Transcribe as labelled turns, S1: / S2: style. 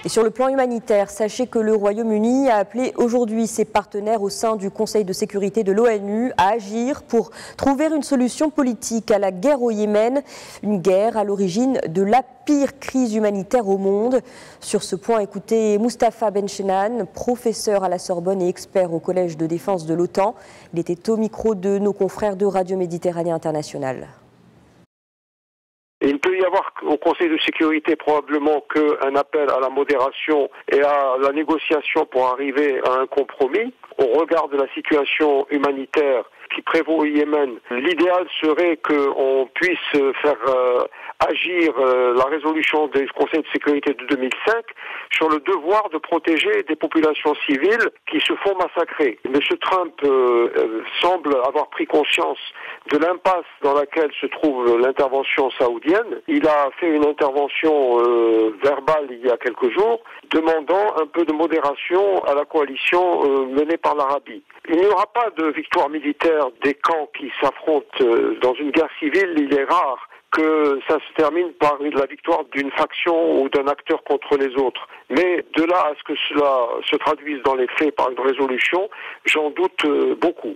S1: Et sur le plan humanitaire, sachez que le Royaume-Uni a appelé aujourd'hui ses partenaires au sein du Conseil de sécurité de l'ONU à agir pour trouver une solution politique à la guerre au Yémen, une guerre à l'origine de la pire crise humanitaire au monde. Sur ce point, écoutez Mustapha Benchenan, professeur à la Sorbonne et expert au Collège de défense de l'OTAN. Il était au micro de nos confrères de Radio Méditerranée Internationale.
S2: Il ne peut y avoir au Conseil de sécurité probablement qu'un appel à la modération et à la négociation pour arriver à un compromis. Au regard de la situation humanitaire qui prévaut au Yémen, l'idéal serait qu'on puisse faire agir la résolution du Conseil de sécurité de 2005 sur le devoir de protéger des populations civiles qui se font massacrer. M. Trump semble avoir pris conscience de l'impasse dans laquelle se trouve l'intervention saoudienne. Il a fait une intervention verbale il y a quelques jours, demandant un peu de modération à la coalition menée par l'Arabie. Il n'y aura pas de victoire militaire des camps qui s'affrontent dans une guerre civile. Il est rare que ça se termine par la victoire d'une faction ou d'un acteur contre les autres. Mais de là à ce que cela se traduise dans les faits par une résolution, j'en doute beaucoup.